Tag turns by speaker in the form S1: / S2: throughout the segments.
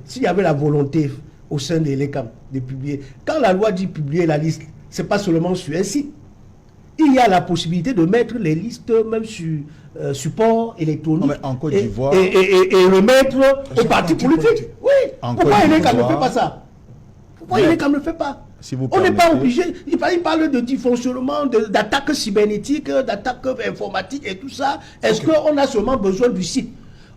S1: S'il y avait la volonté au sein de l'ECAM de publier, quand la loi dit publier la liste, ce n'est pas seulement sur un site. Il y a la possibilité de mettre les listes même sur support électronique
S2: en Côte d'Ivoire,
S1: et remettre aux partis politiques. Oui. Pourquoi l'ECAM ne fait pas ça? Pourquoi l'ECAM ne le fait pas?
S2: Si vous
S1: on n'est pas obligé. Il parle de dysfonctionnement, d'attaques cybernétiques, d'attaques informatiques et tout ça. Est-ce qu'on a seulement besoin du site?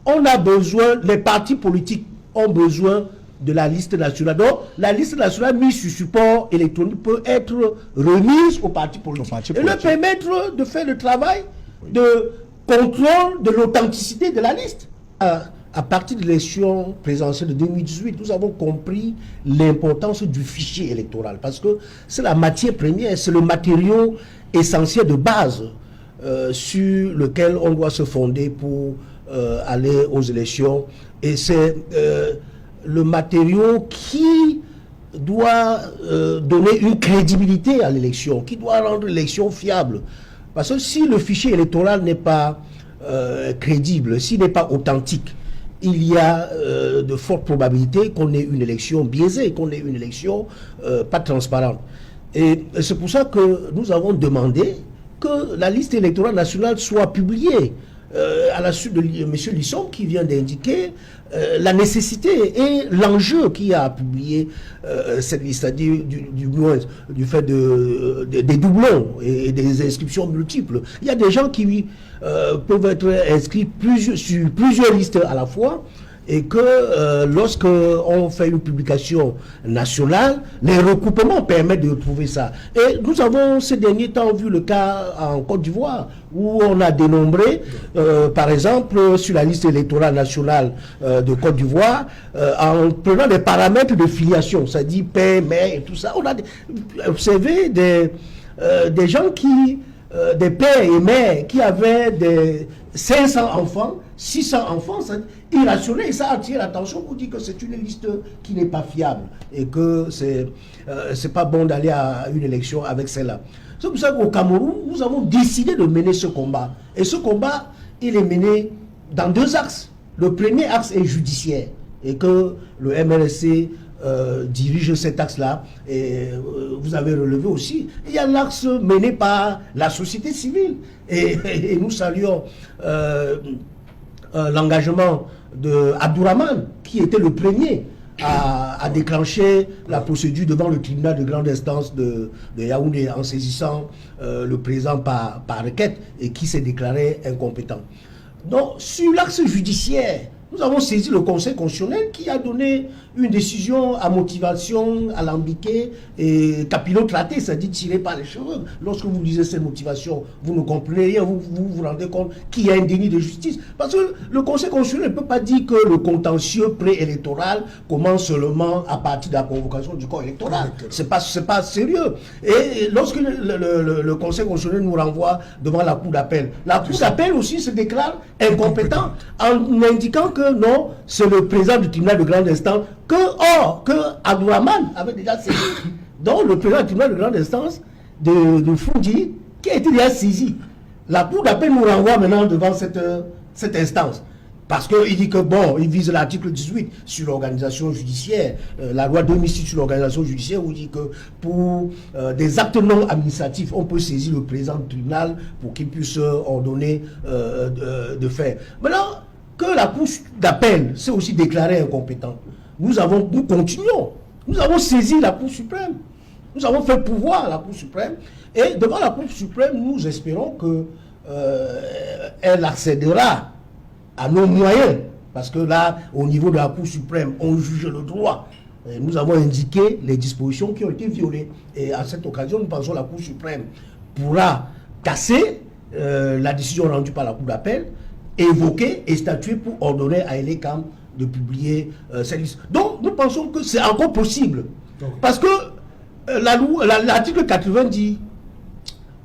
S1: On a besoin, les partis politiques ont besoin de la liste nationale. Donc, la liste nationale mise sur support électronique peut être remise aux partis politiques et leur permettre de faire le travail de contrôle de l'authenticité de la liste. À partir de l'élection présidentielle de 2018, nous avons compris l'importance du fichier électoral parce que c'est la matière première, c'est le matériau essentiel de base sur lequel on doit se fonder pour aller aux élections. Et c'est le matériau qui doit donner une crédibilité à l'élection, qui doit rendre l'élection fiable. Parce que si le fichier électoral n'est pas crédible, s'il n'est pas authentique, il y a de fortes probabilités qu'on ait une élection biaisée, qu'on ait une élection pas transparente. Et c'est pour ça que nous avons demandé que la liste électorale nationale soit publiée à la suite de M. Lisson qui vient d'indiquer la nécessité et l'enjeu qui a publié cette liste, c'est-à-dire du fait des doublons et des inscriptions multiples. Il y a des gens qui peuvent être inscrits sur plusieurs listes à la fois et que lorsque on fait une publication nationale, les recoupements permettent de trouver ça. Et nous avons ces derniers temps vu le cas en Côte d'Ivoire où on a dénombré, par exemple, sur la liste électorale nationale de Côte d'Ivoire, en prenant des paramètres de filiation, c'est-à-dire père, mère et tout ça, on a observé des gens qui, des pères et mères qui avaient des 500 enfants, 600 enfants, c'est irrationnel et ça attire l'attention pour dire que c'est une liste qui n'est pas fiable et que c'est pas bon d'aller à une élection avec celle-là. C'est pour ça qu'au Cameroun, nous avons décidé de mener ce combat. Et ce combat, il est mené dans deux axes. Le premier axe est judiciaire et que le MRSC dirige cet axe-là. Et vous avez relevé aussi. Il y a l'axe mené par la société civile. Et nous saluons l'engagement d'Abdourahmane, qui était le premier à déclencher la procédure devant le tribunal de grande instance de Yaoundé en saisissant le président par requête et qui s'est déclaré incompétent. Donc, sur l'axe judiciaire, nous avons saisi le Conseil constitutionnel qui a donné une décision à motivation alambiquée et capillotratée, c'est-à-dire tirée par les cheveux. Lorsque vous lisez ces motivations, vous ne comprenez rien, vous vous rendez compte qu'il y a un déni de justice. Parce que le Conseil constitutionnel ne peut pas dire que le contentieux préélectoral commence seulement à partir de la convocation du corps électoral. C'est pas sérieux. Et lorsque le Conseil constitutionnel nous renvoie devant la Cour d'appel, la Cour d'appel aussi se déclare incompétent en indiquant que non, c'est le président du tribunal de grande instance que Abdourahmane avait déjà saisi. Donc le président du tribunal de grande instance de Foundi, qui a été déjà saisi. La Cour d'appel nous renvoie maintenant devant cette instance. Parce qu'il dit que, bon, il vise l'article 18 sur l'organisation judiciaire, la loi 2006 sur l'organisation judiciaire, où il dit que pour des actes non administratifs, on peut saisir le président du tribunal pour qu'il puisse ordonner de faire. Maintenant, que la Cour d'appel s'est aussi déclarée incompétente, nous continuons. Nous avons saisi la Cour suprême. Nous avons fait pouvoir à la Cour suprême. Et devant la Cour suprême, nous espérons qu'elle accédera à nos moyens. Parce que là, au niveau de la Cour suprême, on juge le droit. Et nous avons indiqué les dispositions qui ont été violées. Et à cette occasion, nous pensons que la Cour suprême pourra casser la décision rendue par la Cour d'appel, évoquer et statuer pour ordonner à l'ECAM de publier cette liste. Donc, nous pensons que c'est encore possible. Parce que l'article 80 dit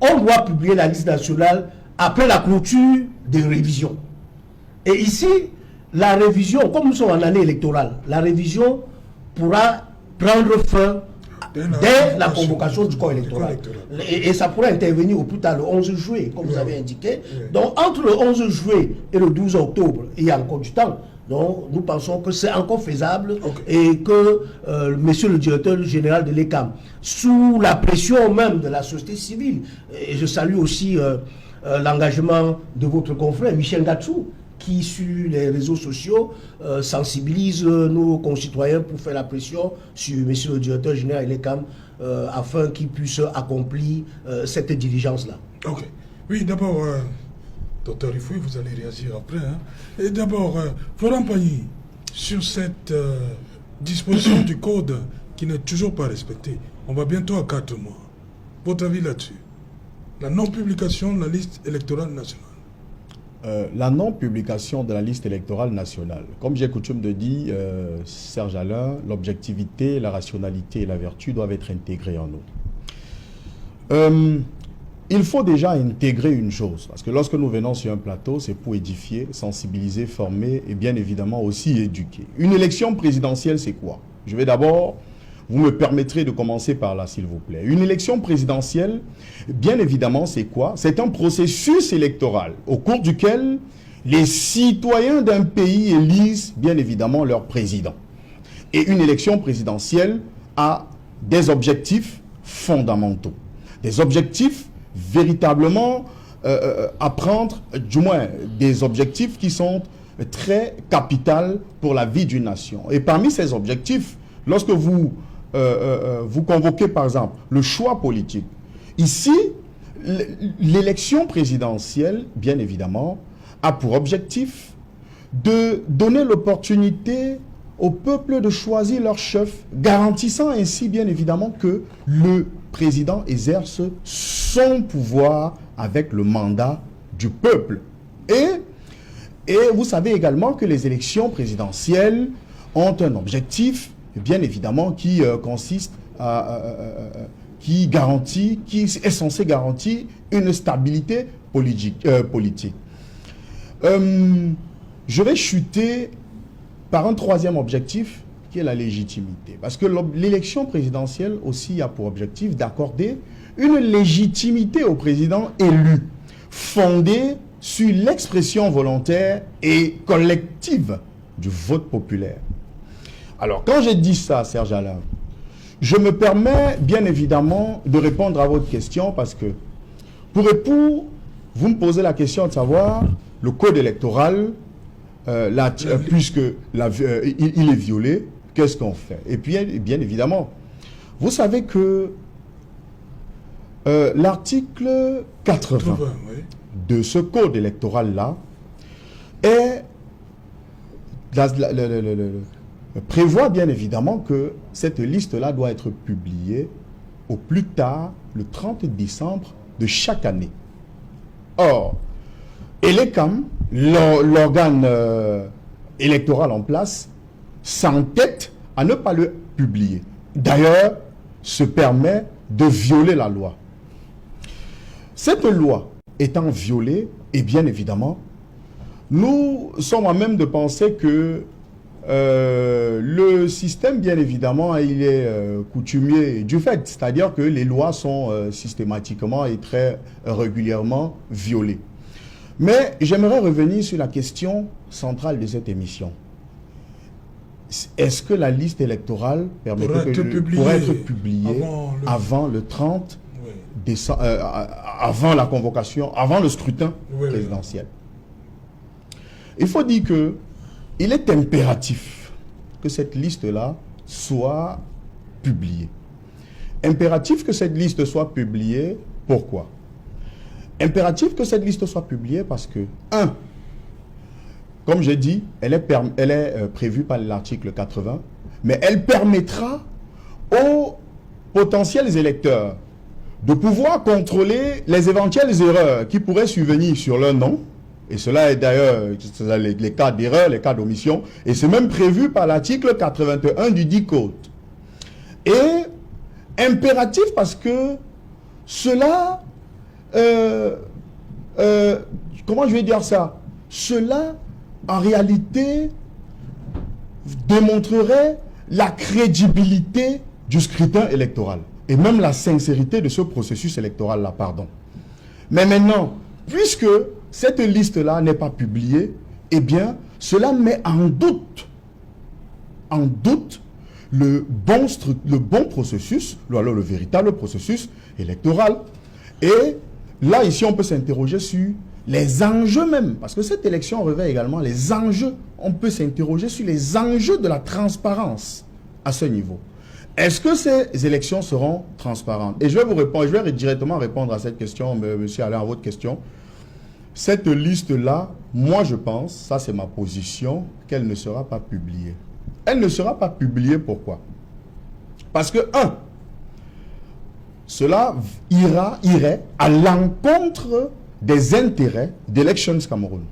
S1: on doit publier la liste nationale après la clôture des révisions. Et ici, la révision, comme nous sommes en année électorale, la révision pourra prendre fin dès la convocation du corps électoral. Et ça pourrait intervenir au plus tard le 11 juillet, comme vous avez indiqué. Donc, entre le 11 juillet et le 12 octobre, il y a encore du temps. Donc, nous pensons que c'est encore faisable et que monsieur le directeur général de l'ECAM, sous la pression même de la société civile, et je salue aussi l'engagement de votre confrère Michel Gatsou, qui sur les réseaux sociaux sensibilise nos concitoyens pour faire la pression sur monsieur le directeur général de l'ECAM afin qu'il puisse accomplir cette diligence-là.
S2: Ok. Oui, d'abord... Docteur Rifoué, vous allez réagir après. Hein. Et d'abord, Florent Pagny, sur cette disposition du code qui n'est toujours pas respectée, on va bientôt à 4 mois. Votre avis là-dessus? La non-publication de la liste électorale nationale.
S3: La non-publication de la liste électorale nationale. Comme j'ai coutume de dire, Serge Alain, l'objectivité, la rationalité et la vertu doivent être intégrées en nous. Il faut déjà intégrer une chose, parce que lorsque nous venons sur un plateau, c'est pour édifier, sensibiliser, former et bien évidemment aussi éduquer. Une élection présidentielle, c'est quoi? Je vais d'abord, vous me permettrez de commencer par là, s'il vous plaît. Une élection présidentielle, bien évidemment, c'est quoi? C'est un processus électoral au cours duquel les citoyens d'un pays élisent bien évidemment leur président. Et une élection présidentielle a des objectifs fondamentaux, des objectifs véritablement à prendre, du moins des objectifs qui sont très capitaux pour la vie d'une nation. Et parmi ces objectifs, lorsque vous convoquez par exemple le choix politique, ici, l'élection présidentielle, bien évidemment, a pour objectif de donner l'opportunité au peuple de choisir leur chef, garantissant ainsi bien évidemment que le président exerce son pouvoir avec le mandat du peuple. Et vous savez également que les élections présidentielles ont un objectif, bien évidemment, qui consiste qui est censé garantir une stabilité politique. Je vais chuter par un troisième objectif, qui est la légitimité. Parce que l'élection présidentielle aussi a pour objectif d'accorder une légitimité au président élu, fondée sur l'expression volontaire et collective du vote populaire. Alors, quand j'ai dit ça, Serge Alain, je me permets bien évidemment de répondre à votre question parce que, pour vous me posez la question de savoir le code électoral, puisque il est violé, qu'est-ce qu'on fait? Et puis, bien évidemment, vous savez que l'article 80 oui, de ce code électoral-là prévoit bien évidemment que cette liste-là doit être publiée au plus tard le 30 décembre de chaque année. Or, l'ECAM, l'organe électoral en place, s'entête à ne pas le publier. D'ailleurs, se permet de violer la loi. Cette loi étant violée, et bien évidemment, nous sommes à même de penser que le système, bien évidemment, il est coutumier du fait, c'est-à-dire que les lois sont systématiquement et très régulièrement violées. Mais j'aimerais revenir sur la question centrale de cette émission. Est-ce que la liste électorale pourrait être publiée avant le 30 oui, décembre, avant la convocation, avant le scrutin oui, présidentiel? Il faut dire que il est impératif que cette liste-là soit publiée. Impératif que cette liste soit publiée, pourquoi? Impératif que cette liste soit publiée parce que, comme j'ai dit, elle est prévue par l'article 80, mais elle permettra aux potentiels électeurs de pouvoir contrôler les éventuelles erreurs qui pourraient survenir sur leur nom. Et cela est d'ailleurs les cas d'erreur, les cas d'omission. Et c'est même prévu par l'article 81 du dit code. Et impératif parce que cela... comment je vais dire ça? Cela, en réalité, démontrerait la crédibilité du scrutin électoral. Et même la sincérité de ce processus électoral-là, pardon. Mais maintenant, puisque cette liste-là n'est pas publiée, eh bien, cela met en doute le bon processus, ou alors le véritable processus électoral. Et là, ici, on peut s'interroger sur les enjeux même, parce que cette élection révèle également les enjeux. On peut s'interroger sur les enjeux de la transparence à ce niveau. Est-ce que ces élections seront transparentes? Et je vais vous répondre, je vais directement répondre à cette question, monsieur Alain, à votre question. Cette liste-là, moi je pense, ça c'est ma position, qu'elle ne sera pas publiée. Elle ne sera pas publiée, pourquoi? Parce que, cela irait à l'encontre des intérêts d'Elections Cameroun.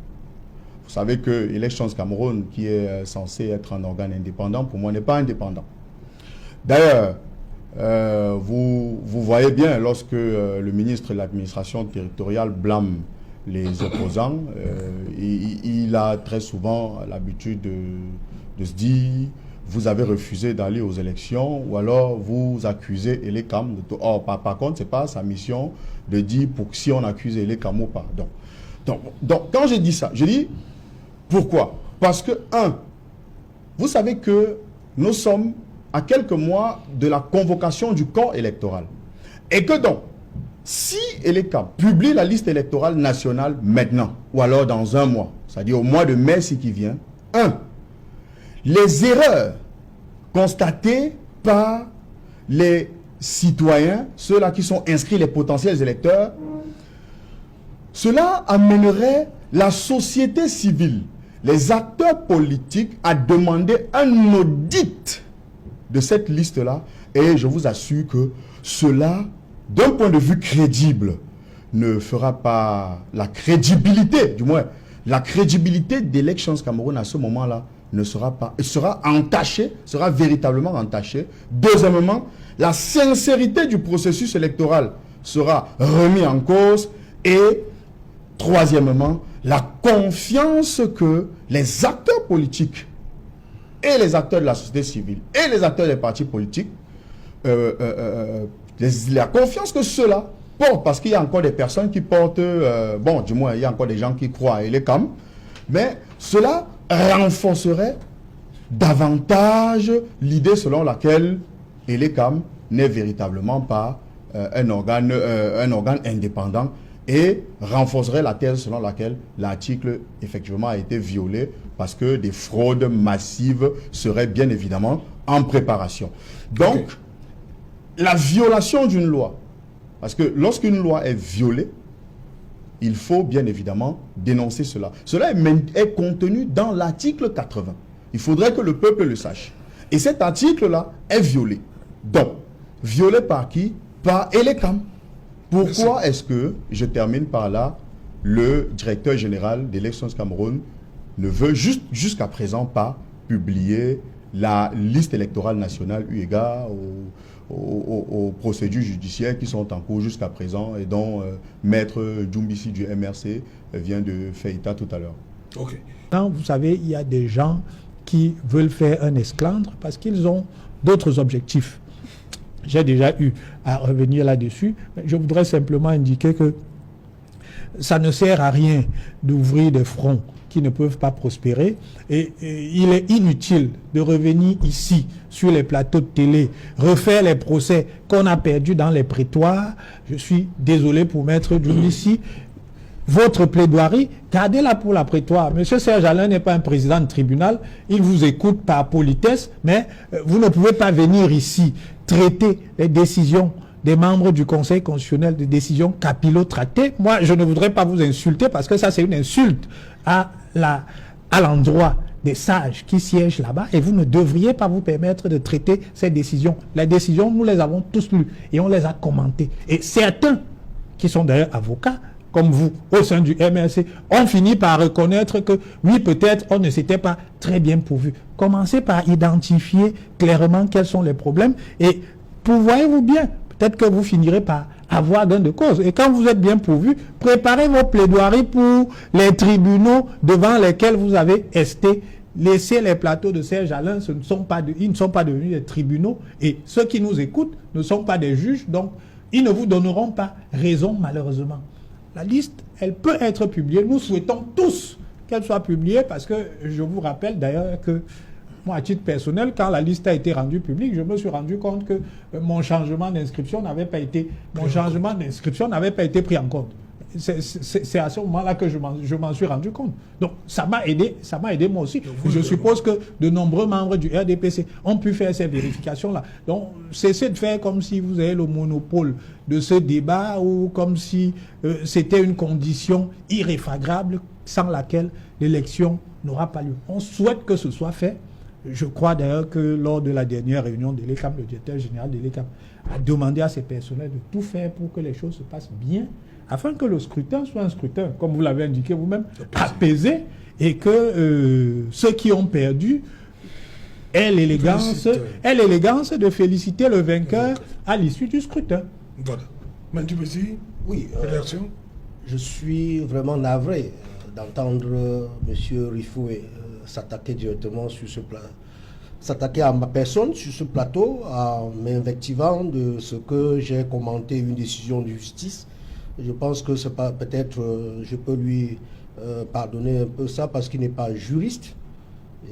S3: Vous savez que Elections Cameroun, qui est censé être un organe indépendant, pour moi n'est pas indépendant. D'ailleurs, vous voyez bien, lorsque le ministre de l'administration territoriale blâme les opposants, il a très souvent l'habitude de se dire: vous avez refusé d'aller aux élections, ou alors vous accusez Elekam. Or, par contre, ce n'est pas sa mission de dire pour si on accuse Elekam ou pas. Donc, quand je dis ça, je dis pourquoi? Parce que, vous savez que nous sommes à quelques mois de la convocation du corps électoral. Et que donc, si Elekam publie la liste électorale nationale maintenant, ou alors dans un mois, c'est-à-dire au mois de mai qui vient, les erreurs constatées par les citoyens, ceux-là qui sont inscrits, les potentiels électeurs, cela amènerait la société civile, les acteurs politiques à demander un audit de cette liste-là. Et je vous assure que cela, d'un point de vue crédible, ne fera pas la crédibilité, du moins, la crédibilité d'Elections Cameroun à ce moment-là ne sera pas, sera entachée, sera véritablement entachée. Deuxièmement, la sincérité du processus électoral sera remise en cause. Et troisièmement, la confiance que les acteurs politiques et les acteurs de la société civile et les acteurs des partis politiques, la confiance que ceux-là portent, parce qu'il y a encore des personnes qui portent, bon, du moins, il y a encore des gens qui croient à Elekam, mais cela renforcerait davantage l'idée selon laquelle Elekam n'est véritablement pas un organe indépendant, et renforcerait la thèse selon laquelle l'article effectivement a été violé parce que des fraudes massives seraient bien évidemment en préparation. Donc, la violation d'une loi, parce que lorsqu'une loi est violée, il faut bien évidemment dénoncer cela. Cela est contenu dans l'article 80. Il faudrait que le peuple le sache. Et cet article-là est violé. Donc, violé par qui? Par Elekam. Pourquoi est-ce que, je termine par là, le directeur général d'Elections Cameroun ne veut jusqu'à présent pas publier la liste électorale nationale eu égard aux procédures judiciaires qui sont en cours jusqu'à présent et dont Maître Djoumbissi du MRC vient de faire état tout à l'heure?
S4: Quand vous savez, il y a des gens qui veulent faire un esclandre parce qu'ils ont d'autres objectifs. J'ai déjà eu à revenir là-dessus. Je voudrais simplement indiquer que ça ne sert à rien d'ouvrir des fronts qui ne peuvent pas prospérer. Et il est inutile de revenir ici, sur les plateaux de télé, refaire les procès qu'on a perdus dans les prétoires. Je suis désolé pour Maître Djoumbissi. Votre plaidoirie, gardez-la pour la prétoire. Monsieur Serge Alain n'est pas un président de tribunal. Il vous écoute par politesse, mais vous ne pouvez pas venir ici traiter les décisions des membres du Conseil constitutionnel, des décisions capillotractées. Moi, je ne voudrais pas vous insulter parce que ça, c'est une insulte à l'endroit des sages qui siègent là-bas, et vous ne devriez pas vous permettre de traiter ces décisions. Les décisions, nous les avons tous lues et on les a commentées. Et certains, qui sont d'ailleurs avocats, comme vous, au sein du MRC, ont fini par reconnaître que, oui, peut-être, on ne s'était pas très bien pourvu. Commencez par identifier clairement quels sont les problèmes, et voyez-vous bien, peut-être que vous finirez par avoir gain de cause. Et quand vous êtes bien pourvu, préparez vos plaidoiries pour les tribunaux devant lesquels vous avez esté. Laissez les plateaux de Serge Alain, ils ne sont pas devenus des tribunaux, et ceux qui nous écoutent ne sont pas des juges, donc ils ne vous donneront pas raison, malheureusement. La liste, elle peut être publiée. Nous souhaitons tous qu'elle soit publiée, parce que je vous rappelle d'ailleurs que moi, à titre personnel, quand la liste a été rendue publique, je me suis rendu compte que mon changement d'inscription n'avait pas été pris en compte. C'est à ce moment-là que je m'en suis rendu compte. Donc, ça m'a aidé moi aussi. Je suppose que de nombreux membres du RDPC ont pu faire ces vérifications-là. Donc, cessez de faire comme si vous avez le monopole de ce débat ou comme si c'était une condition irréfragable sans laquelle l'élection n'aura pas lieu. On souhaite que ce soit fait. Je crois d'ailleurs que lors de la dernière réunion de l'ECAM, le directeur général de l'ECAM a demandé à ses personnels de tout faire pour que les choses se passent bien, afin que le scrutin soit un scrutin, comme vous l'avez indiqué vous-même, apaisé, et que ceux qui ont perdu aient l'élégance de féliciter le vainqueur à l'issue du scrutin.
S2: Voilà. Mandy Bézi,
S1: Oui,
S2: réaction.
S1: je suis vraiment navré d'entendre M. Rifoué s'attaquer directement sur ce plateau, s'attaquer à ma personne sur ce plateau, en m'invectivant de ce que j'ai commenté une décision de justice. Je pense que c'est pas, peut-être, je peux lui pardonner un peu ça parce qu'il n'est pas juriste.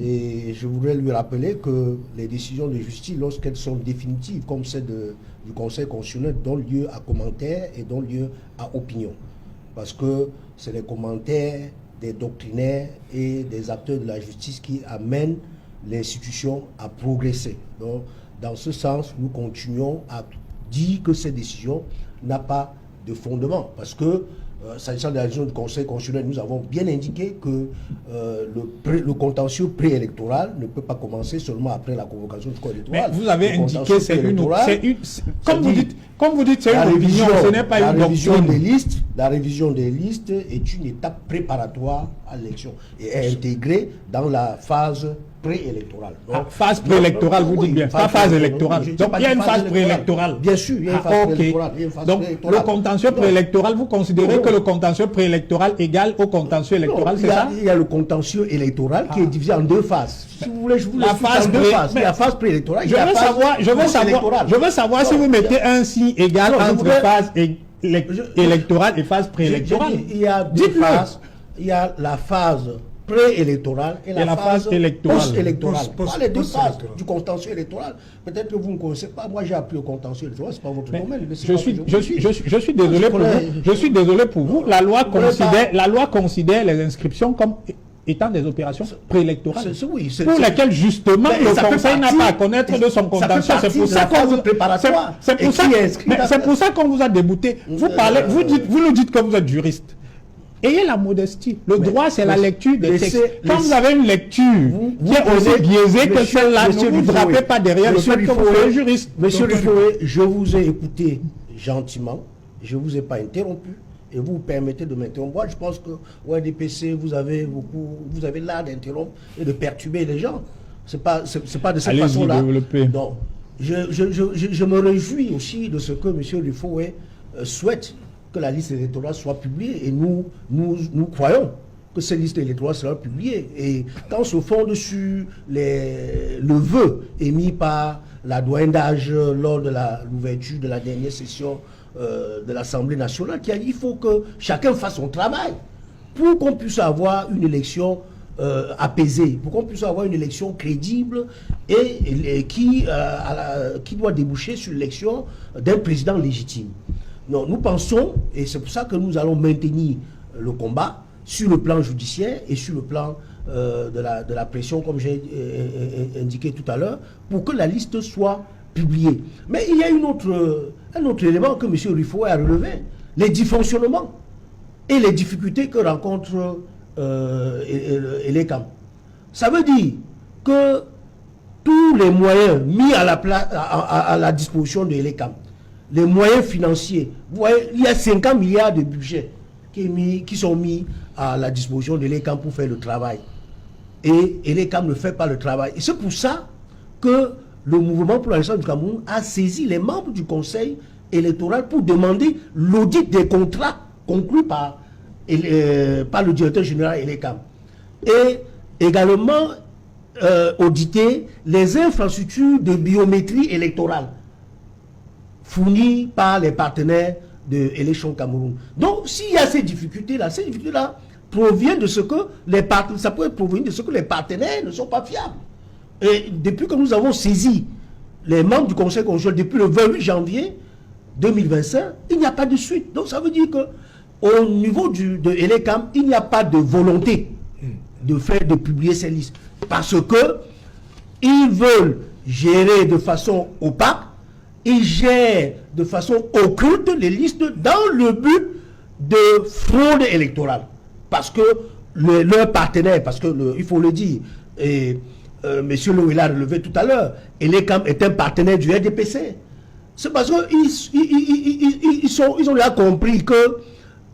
S1: Et je voudrais lui rappeler que les décisions de justice, lorsqu'elles sont définitives, comme celle du Conseil constitutionnel, donnent lieu à commentaires et donnent lieu à opinion. Parce que c'est les commentaires des doctrinaires et des acteurs de la justice qui amènent l'institution à progresser. Donc, dans ce sens, nous continuons à dire que cette décision n'a pas de fondement. Parce que, s'agissant de la décision du Conseil constitutionnel, nous avons bien indiqué que le contentieux préélectoral ne peut pas commencer seulement après la convocation du corps électoral.
S4: Mais vous avez indiqué c'est comme vous dites, c'est une opinion, ce n'est pas une doctrine.
S1: La révision des listes est une étape préparatoire à l'élection et est intégrée dans la phase préélectorale.
S4: Phase préélectorale, vous dites bien, pas phase électorale. Donc il y a une phase préélectorale.
S1: Bien sûr, il y a une phase préélectorale.
S4: Donc le contentieux préélectoral, vous considérez que le contentieux préélectoral égale au contentieux électoral, c'est ça?
S1: Il y a le contentieux électoral qui est divisé en deux phases. Si vous voulez, je vous l'explique en deux phases. Il y a la phase préélectorale.
S4: Je veux savoir si vous mettez un signe égal entre phase électorale et phase préélectorale.
S1: Il y a deux phases. Il y a la phase préélectorale et la phase post-électorale. Les deux phases du contentieux électoral. Peut-être que vous ne connaissez pas. Moi, j'ai appris au contentieux électoral. C'est pas votre domaine.
S4: Je suis désolé pour vous. Je suis désolé pour vous. La loi considère les inscriptions comme étant des opérations préélectorales pour lesquelles justement le Conseil n'a pas à connaître de son contentieux. C'est pour ça qu'on vous a débouté. Vous nous dites que vous êtes juriste. Ayez la modestie. Le droit, c'est la lecture des textes. Quand vous avez une lecture qui est aussi biaisée que celle-là, ne vous drapez pas derrière le fait que vous êtes juriste.
S1: Monsieur Rifoué, je vous ai écouté gentiment. Je ne vous ai pas interrompu. Et vous permettez de m'interrompre. Moi, je pense que au RDPC, vous avez l'art d'interrompre et de perturber les gens. C'est pas de cette façon-là. Donc, je me réjouis aussi de ce que M. Rifoué souhaite que la liste électorale soit publiée. Et nous croyons que cette liste électorale sera publiée. Et quand on se fonde sur le vœu émis par la doyenne d'âge lors de l'ouverture de la dernière session de l'Assemblée nationale, qui a dit qu'il faut que chacun fasse son travail pour qu'on puisse avoir une élection apaisée, pour qu'on puisse avoir une élection crédible et qui doit déboucher sur l'élection d'un président légitime. Non, nous pensons, et c'est pour ça que nous allons maintenir le combat sur le plan judiciaire et sur le plan de la pression, comme j'ai indiqué tout à l'heure, pour que la liste soit publiée. Mais il y a un autre élément que M. Rifoué a relevé, les dysfonctionnements et les difficultés que rencontre l'ECAM. Ça veut dire que tous les moyens mis à la disposition de l'ECAM, les moyens financiers, vous voyez, il y a 50 milliards de budget qui sont mis à la disposition de l'ECAM pour faire le travail. Et l'ECAM ne fait pas le travail. Et c'est pour ça que le mouvement pour la Renaissance du Cameroun a saisi les membres du Conseil électoral pour demander l'audit des contrats conclus par le directeur général de l'ECAM. Et également auditer les infrastructures de biométrie électorale fournies par les partenaires de Élections Cameroun. Donc, s'il y a ces difficultés-là provient de ce que ça peut provenir de ce que les partenaires ne sont pas fiables. Et depuis que nous avons saisi les membres du Conseil constitutionnel depuis le 28 janvier 2025, il n'y a pas de suite. Donc ça veut dire que au niveau de Elecam, il n'y a pas de volonté de publier ces listes. Parce que ils veulent gérer de façon opaque, ils gèrent de façon occulte les listes dans le but de fraude électorale. Parce que leur partenaire, parce que il faut le dire, et M. Louis l'a relevé tout à l'heure, Elecam est un partenaire du RDPC. C'est parce qu'ils ont déjà compris que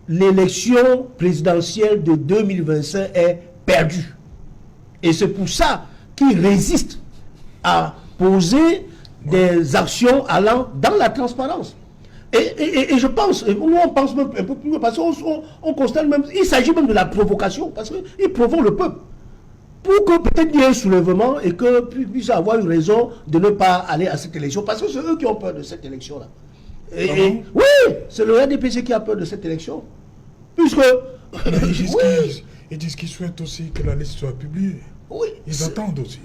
S1: l'élection présidentielle de 2025 est perdue. Et c'est pour ça qu'ils résistent à poser des actions allant dans la transparence. Et je pense, nous on pense même un peu plus, parce qu'on constate même, il s'agit même de la provocation, parce qu'ils provoquent le peuple. Pour que peut-être il y ait un soulèvement et que puisse avoir une raison de ne pas aller à cette élection, parce que c'est eux qui ont peur de cette élection-là. Oui, c'est le RDPC qui a peur de cette élection. Puisque...
S2: Ils disent qu'ils souhaitent aussi que la liste soit publiée.
S1: Oui,
S2: ils attendent aussi.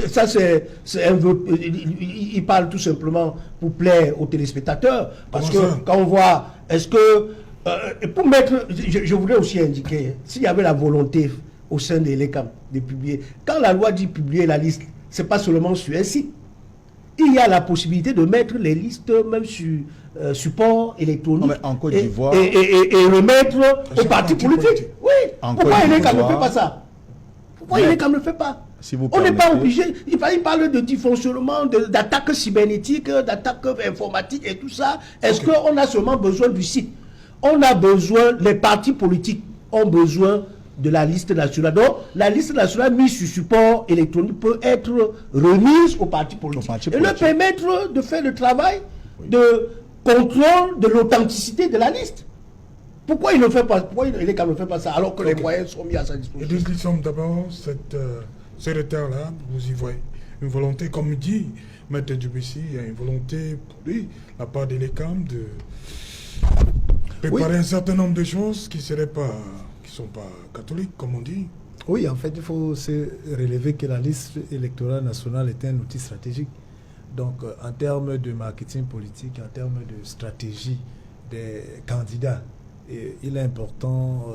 S1: Ça c'est un vœu. Il parle tout simplement pour plaire aux téléspectateurs. Parce que quand on voit, est-ce que... pour mettre... Je voudrais aussi indiquer, s'il y avait la volonté au sein de l'ECAM de publier, quand la loi dit publier la liste, c'est pas seulement sur un site. Il y a la possibilité de mettre les listes même sur support électronique
S3: en Côte d'Ivoire,
S1: et remettre aux partis politiques. Oui. Pourquoi l'ECAM ne fait pas ça? Pourquoi l'ECAM ne le fait pas?
S3: Si vous
S1: on n'est pas obligé. Il parle de dysfonctionnement, d'attaques cybernétiques, d'attaques informatiques et tout ça. Est-ce qu'on a seulement besoin du site? On a besoin, les partis politiques ont besoin de la liste nationale. Donc, la liste nationale mise sur support électronique peut être remise aux partis politiques et leur permettre de faire le travail de contrôle de l'authenticité de la liste. Pourquoi il ne fait pas, pourquoi il ne fait pas ça alors que les moyens sont mis à sa disposition?
S2: Et nous sommes d'abord ce retard-là, vous y voyez une volonté, comme dit Maître Djibissi, il y a une volonté pour lui, la part de l'ECAM, de préparer un certain nombre de choses qui ne sont pas catholiques, comme on dit.
S5: Oui, en fait, il faut se relever que la liste électorale nationale est un outil stratégique. Donc, en termes de marketing politique, en termes de stratégie des candidats, il est important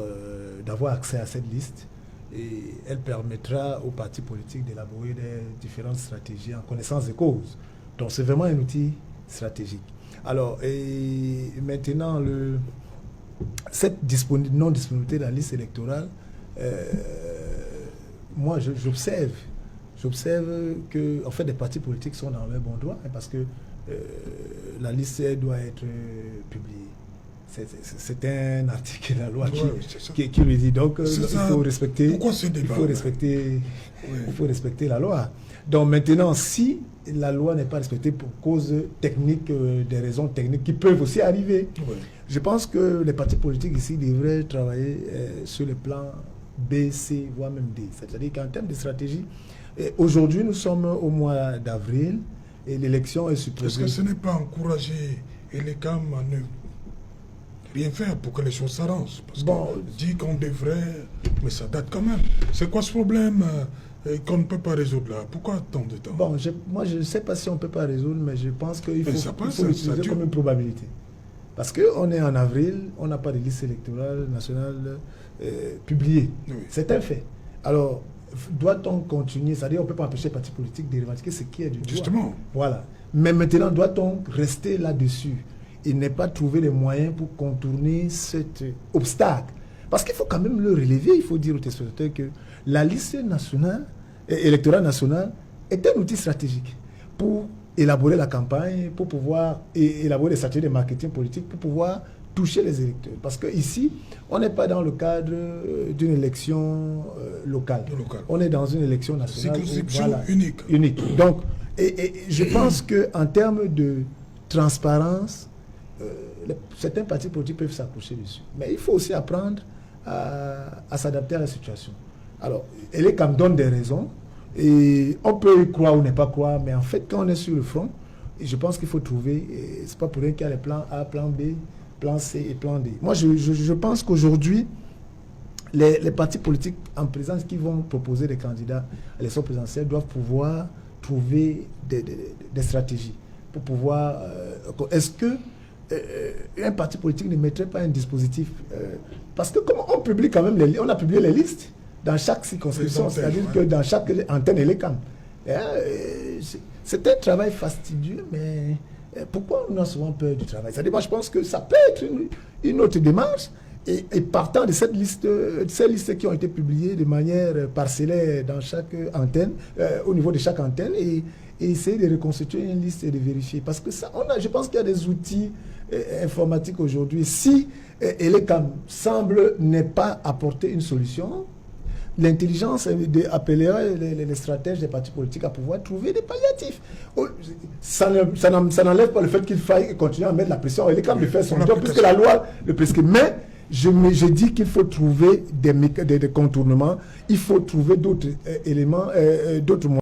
S5: d'avoir accès à cette liste et elle permettra aux partis politiques d'élaborer des différentes stratégies en connaissance de cause. Donc, c'est vraiment un outil stratégique. Alors, et maintenant, cette non-disponibilité de la liste électorale, moi j'observe que en fait les partis politiques sont dans leur bon droit parce que la liste doit être publiée. C'est un article de la loi qui lui dit donc il faut respecter.
S2: Pourquoi ce débat?
S5: Il faut respecter la loi. Donc maintenant, si la loi n'est pas respectée pour cause technique, des raisons techniques qui peuvent aussi arriver, je pense que les partis politiques ici devraient travailler sur le plan B, C, voire même D. C'est-à-dire qu'en termes de stratégie, aujourd'hui nous sommes au mois d'avril et l'élection est supposée...
S2: Est-ce que ce n'est pas encourager l'ECAM à ne rien faire pour que les choses s'arrangent? Parce qu'on dit qu'on devrait, mais ça date quand même. C'est quoi ce problème qu'on ne peut pas résoudre là? Pourquoi tant de temps?
S5: Moi je ne sais pas si on ne peut pas résoudre, mais je pense qu'il faut l'utiliser comme une probabilité. Parce qu'on est en avril, on n'a pas de liste électorale nationale publiée. Oui. C'est un fait. Alors, doit-on continuer? C'est-à-dire qu'on ne peut pas empêcher les partis politiques de revendiquer ce qui est du droit.
S2: Justement.
S5: Voilà. Mais maintenant, doit-on rester là-dessus et ne pas trouver les moyens pour contourner cet obstacle? Parce qu'il faut quand même le relever. Il faut dire aux téléspectateurs que la liste nationale, électorale nationale est un outil stratégique pour élaborer la campagne, pour pouvoir élaborer des stratégies de marketing politique, pour pouvoir toucher les électeurs. Parce qu'ici, on n'est pas dans le cadre d'une élection locale. On est dans une élection nationale.
S2: Circonscription
S5: unique. Donc, et je pense qu'en termes de transparence, certains partis politiques peuvent s'accrocher dessus. Mais il faut aussi apprendre à s'adapter à la situation. Alors, l'ECAM donne des raisons. Et on peut y croire ou ne pas croire, mais en fait, quand on est sur le front, je pense qu'il faut trouver, c'est pas pour rien qu'il y a les plans A, plan B, plan C et plan D. Moi, je pense qu'aujourd'hui, les partis politiques en présence qui vont proposer des candidats à l'élection présidentielle doivent pouvoir trouver des stratégies pour pouvoir... est-ce que un parti politique ne mettrait pas un dispositif parce que comme on publie quand même, on a publié les listes dans chaque circonscription, c'est-à-dire que dans chaque antenne et les camps. C'est un travail fastidieux, mais pourquoi on a souvent peur du travail? C'est-à-dire, moi, je pense que ça peut être une autre démarche. Et partant de cette liste, ces listes qui ont été publiées de manière parcellaire dans chaque antenne, au niveau de chaque antenne, et essayer de reconstituer une liste et de vérifier. Parce que ça, je pense qu'il y a des outils informatiques aujourd'hui. Si Elecam semble ne pas apporter une solution, l'intelligence appellerait les stratèges des partis politiques à pouvoir trouver des palliatifs. Ça n'enlève pas le fait qu'il faille continuer à mettre la pression à Elecam de faire son job, puisque la loi le prescrit. Mais je dis qu'il faut trouver des contournements, il faut trouver d'autres éléments, d'autres moyens.